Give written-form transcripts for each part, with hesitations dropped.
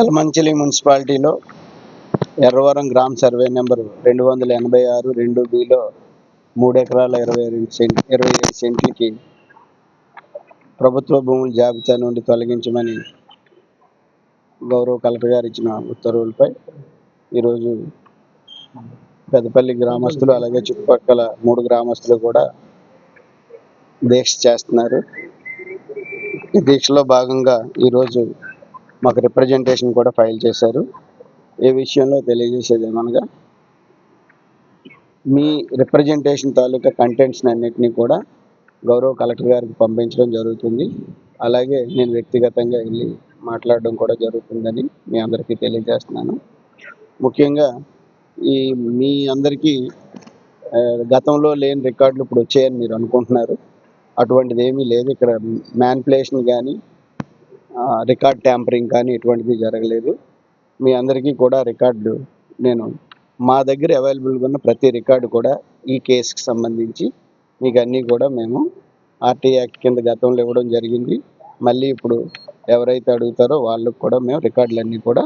యలమంచిలి మున్సిపాలిటీలో ఎర్రవరం గ్రామ survey number 286 2బిలో 3 ఎకరాల 27 సెంట్లకి ప్రభుత్వ భూముల జాబితా నుండి తొలగించమని గౌరవ కలెక్టర్ గారు ఇచ్చిన ఉత్తర్వులపై ఈరోజు పెద్దపల్లి గ్రామస్తులు అలాగే చుట్టుపక్కల 3 గ్రామస్తులు కూడా దీక్ష చేస్తున్నారు. ఈ దీక్షలో భాగంగా ఈరోజు మాకు రిప్రజెంటేషన్ కూడా ఫైల్ చేశారు. ఈ విషయంలో తెలియజేసేది ఏమనగా, మీ రిప్రజెంటేషన్ తాలూకా కంటెంట్స్ అన్నింటినీ కూడా గౌరవ కలెక్టర్ గారికి పంపించడం జరుగుతుంది. అలాగే నేను వ్యక్తిగతంగా వెళ్ళి మాట్లాడడం కూడా జరుగుతుందని మీ అందరికీ తెలియజేస్తున్నాను. ముఖ్యంగా మీ అందరికీ గతంలో లేని రికార్డులు ఇప్పుడు వచ్చాయని మీరు అనుకుంటున్నారు. అటువంటిది ఏమీ లేదు. ఇక్కడ మ్యానిపులేషన్ కానీ రికార్డ్ ట్యాంపరింగ్ కానీ ఎటువంటిది జరగలేదు. మీ అందరికీ కూడా రికార్డు నేను మా దగ్గర అవైలబుల్గా ఉన్న ప్రతి రికార్డు కూడా ఈ కేసుకి సంబంధించి మీకు అన్నీ కూడా మేము ఆర్టీ యాక్ట్ కింద గతంలో ఇవ్వడం జరిగింది. మళ్ళీ ఇప్పుడు ఎవరైతే అడుగుతారో వాళ్ళకు కూడా మేము రికార్డులన్నీ కూడా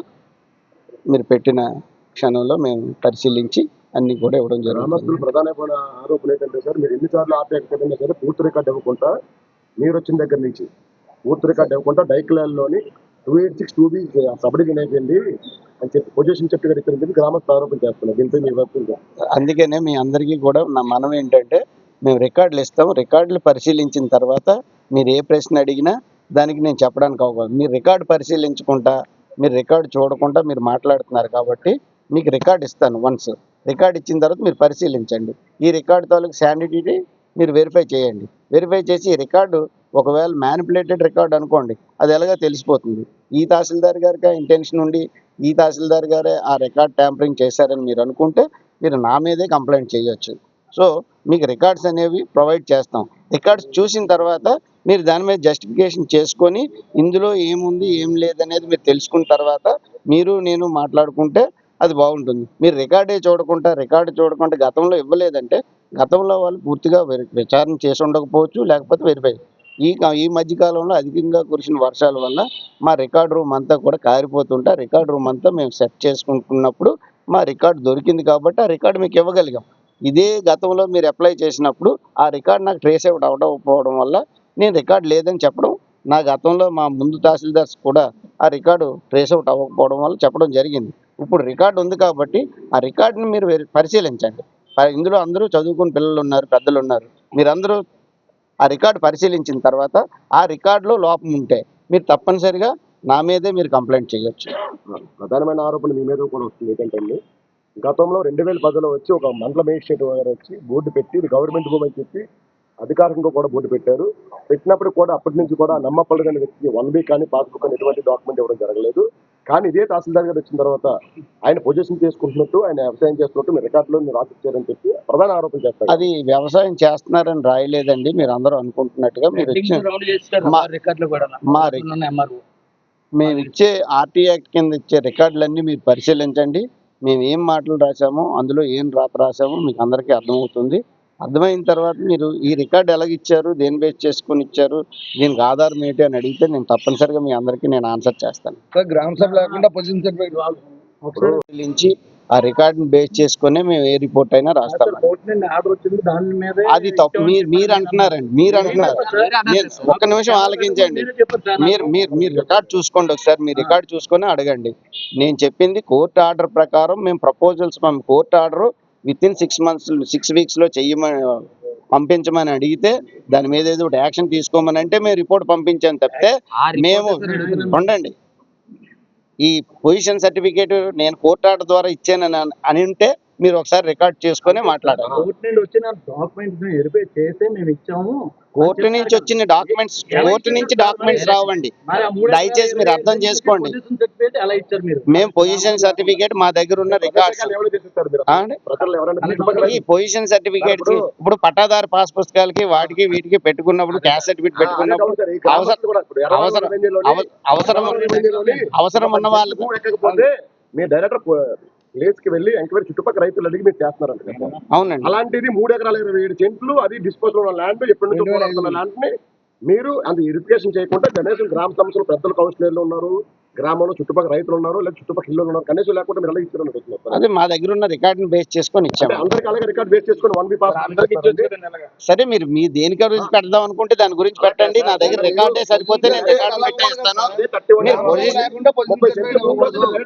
మీరు పెట్టిన క్షణంలో మేము పరిశీలించి అన్నీ కూడా ఇవ్వడం జరుగుతుంది. ప్రధానమైన ఆరోపణ ఏంటంటే సార్, మీరు ఎన్నిసార్లు ఆర్టీ యాక్ట్ పెట్టినా సరే పూర్తి రికార్డు ఇవ్వకుండా, మీరు వచ్చిన దగ్గర నుంచి పూర్తి రికార్డు ఇవ్వకుండా డైక్లాల్లోని 286 2B సబ్డివిజన్ అయిపోయింది అని చెప్పి పొజిషన్ చెట్టు గారు ఇక్కడ గ్రామస్తులు ఆరోపణ చేస్తున్నారు. దీనిపై మీ వర్తిందా? అందుకనే మీ అందరికీ కూడా నా మనం ఏంటంటే, మేము రికార్డులు ఇస్తాం. రికార్డులు పరిశీలించిన తర్వాత మీరు ఏ ప్రశ్న అడిగినా దానికి నేను చెప్పడానికి అవకాశం. మీరు రికార్డు పరిశీలించకుండా, మీరు రికార్డు చూడకుండా మీరు మాట్లాడుతున్నారు కాబట్టి మీకు రికార్డు ఇస్తాను. వన్స్ రికార్డు ఇచ్చిన తర్వాత మీరు పరిశీలించండి. ఈ రికార్డు తాలూకు శానిటీని మీరు వెరిఫై చేయండి. వెరిఫై చేసి ఈ రికార్డు ఒకవేళ మ్యానిపులేటెడ్ రికార్డు అనుకోండి, అది ఎలాగో తెలిసిపోతుంది. ఈ తహసీల్దార్ గారికి ఇంటెన్షన్ ఉండి ఈ తహసీల్దార్ గారే ఆ రికార్డ్ ట్యాంపరింగ్ చేశారని మీరు అనుకుంటే మీరు నా మీదే కంప్లైంట్ చేయొచ్చు. సో మీకు రికార్డ్స్ అనేవి ప్రొవైడ్ చేస్తాం. రికార్డ్స్ చూసిన తర్వాత మీరు దాని మీద జస్టిఫికేషన్ చేసుకొని ఇందులో ఏముంది ఏం లేదనేది మీరు తెలుసుకున్న తర్వాత మీరు నేను మాట్లాడుకుంటే అది బాగుంటుంది. మీరు రికార్డు చూడకుండా గతంలో ఇవ్వలేదంటే గతంలో వాళ్ళు పూర్తిగా విచారణ చేసి ఉండకపోవచ్చు, లేకపోతే వెరిఫై. ఈ మధ్యకాలంలో అధికంగా కురిసిన వర్షాల వల్ల మా రికార్డ్ రూమ్ అంతా కూడా కారిపోతుంటే ఆ రికార్డ్ రూమ్ అంతా మేము సెట్ చేసుకుంటున్నప్పుడు మా రికార్డు దొరికింది కాబట్టి ఆ రికార్డు మీకు ఇవ్వగలిగాం. ఇదే గతంలో మీరు అప్లై చేసినప్పుడు ఆ రికార్డు నాకు ట్రేస్ అవుట్ అవ్వకపోవడం వల్ల నేను రికార్డు లేదని చెప్పడం, నా గతంలో మా ముందు తహసీల్దార్స్ కూడా ఆ రికార్డు ట్రేస్ అవుట్ అవ్వకపోవడం వల్ల చెప్పడం జరిగింది. ఇప్పుడు రికార్డు ఉంది కాబట్టి ఆ రికార్డుని మీరు పరిశీలించండి. ఇందులో అందరూ చదువుకున్న పిల్లలు ఉన్నారు, పెద్దలు ఉన్నారు. మీరందరూ ఆ రికార్డు పరిశీలించిన తర్వాత ఆ రికార్డులో లోపం ఉంటే మీరు తప్పనిసరిగా నా మీదే మీరు కంప్లైంట్ చేయొచ్చు. ప్రధానమైన ఆరోపణ మీ మీద కూడా వస్తుంది ఏంటంటే, గతంలో 2010లో వచ్చి ఒక మండల మేజిస్ట్రేట్ గారు వచ్చి బోర్డు పెట్టి ఇది గవర్నమెంట్ భూమి అని చెప్పి అధికారికంగా కూడా బోర్డు పెట్టారు. పెట్టినప్పుడు కూడా అప్పటి నుంచి కూడా నమ్మపడని వ్యక్తికి 1 వీక్ కానీ పాస్బుక్ కానీ ఎటువంటి డాక్యుమెంట్ ఇవ్వడం జరగలేదు. కానీ ఇదే తహసీల్దార్ గారు వచ్చిన తర్వాత ఆయన పొజిషన్ చేసుకుంటున్నట్టు, ఆయన వ్యవసాయం చేస్తున్నట్టు మీరు రికార్డులో మీరు రాసిచ్చారని చెప్పి ప్రధాన ఆరోపణ చేస్తారు. అది వ్యవసాయం చేస్తున్నారని రాయలేదండి. మీరు అందరూ అనుకుంటున్నట్టుగా మేము ఇచ్చే ఆర్టీ యాక్ట్ కింద ఇచ్చే రికార్డులన్నీ మీరు పరిశీలించండి. మేము ఏం మాటలు రాసామో అందులో ఏం రాసామో మీకు అందరికీ అర్థమవుతుంది. అర్థమైన తర్వాత మీరు ఈ రికార్డు ఎలాగిచ్చారు, దేని బేస్ చేసుకుని ఇచ్చారు, దీనికి ఆధారం ఏంటి అని అడిగితే నేను తప్పనిసరిగా మీ అందరికీ నేను ఆన్సర్ చేస్తాను. గ్రామ సభ లేకుండా నుంచి ఆ రికార్డుని బేస్ చేసుకునే మేము ఏ రిపోర్ట్ అయినా రాస్తాం. అది తప్పు మీరు అంటున్నారండి. మీరు అంటున్నారు. ఒక్క నిమిషం ఆలకించండి. మీరు రికార్డు చూసుకోండి. ఒకసారి మీ రికార్డు చూసుకొని అడగండి. నేను చెప్పింది కోర్టు ఆర్డర్ ప్రకారం మేము proposals court order with in 6 వీక్స్లో పంపించమని అడిగితే దాని మీద ఏదో ఒకటి యాక్షన్ తీసుకోమని అంటే మేము రిపోర్ట్ పంపించాం తప్పితే మేము ఉండండి ఈ పొజిషన్ సర్టిఫికేట్ నేను కోర్టు ఆర్డర్ ద్వారా ఇచ్చానని అని ఉంటే మీరు ఒకసారి రికార్డ్ చేసుకొని మాట్లాడాలి. కోర్టు నుండి వచ్చిన డాక్యుమెంట్స్ వెరిఫై చేసి మేము ఇచ్చాము. కోర్టు నుంచి వచ్చిన డాక్యుమెంట్స్ కోర్టు నుంచి డాక్యుమెంట్స్ రావండి. మరి ఆ 3 దయచేసి మీరు అర్థం చేసుకోండి. పొజిషన్ సర్టిఫికేట్ ఎలా ఇచ్చారు మీరు? మేము పొజిషన్ సర్టిఫికేట్ మా దగ్గర ఉన్న రికార్డ్స్ ఎవరు చేసేస్తారు మీరు? అండి. ప్రజలు ఎవరైనా ఈ తీసుకుంటారా? పొజిషన్ సర్టిఫికేట్స్ ఇప్పుడు పట్టాదారు పాస్ పుస్తకాలకి వాటికి వీటికి పెట్టుకున్నప్పుడు క్యాస్ట్ సర్టిఫికేట్ పెట్టుకున్నప్పుడు అదే కాదు సార్, ఈ గ్రామస్తులు కూడా ఇప్పుడు ఎర్రవరం అవసరం రెవెన్యూలోని- అవసరం ఎర్రవరం రెవెన్యూలోని అవసరం ఉన్న ఒక వాళ్ళకు భూమి ఎక్కకపోతే మీ డైరెక్టర్ ప్లేస్ కి వెళ్ళి ఎంక్వైరీ చుట్టుపక్కల రైతులు అడిగి మీరు చేస్తున్నారంట కదా. అవునండి. అలాంటిది 3 ఎకరాల 27 సెంట్లు అది డిస్పోజల్ ఉన్న ల్యాండ్ ఎప్పటి నుంచో పోరాడుతున్న ల్యాండ్ ని మీరు అంత ఇరిఫికేషన్ చేయకుండా కనీసం గ్రామ సంస్థలు పెద్దలు కౌన్సిలర్లు ఉన్నారు, గ్రామంలో చుట్టుపక్కల రైతులు ఉన్నారు, లేదా చుట్టుపక్కల ఇల్లు ఉన్నారు, కనీసం లేకుండా మీరు ఎలా ఇచ్చారని అది మా దగ్గర ఉన్న రికార్డుని బేస్ చేసుకొని ఇచ్చాము. అందరికి అలాగే రికార్డ్ బేస్ చేసుకొని 1B పాస్ సరే మీరు మీ దేని గురించి పెడదాం అనుకుంటే దాని గురించి పెట్టండి. నా దగ్గర రికార్డే సరిపోతే నేను రికార్డు పెట్టేస్తాను. 30 సెంట్లు భూమి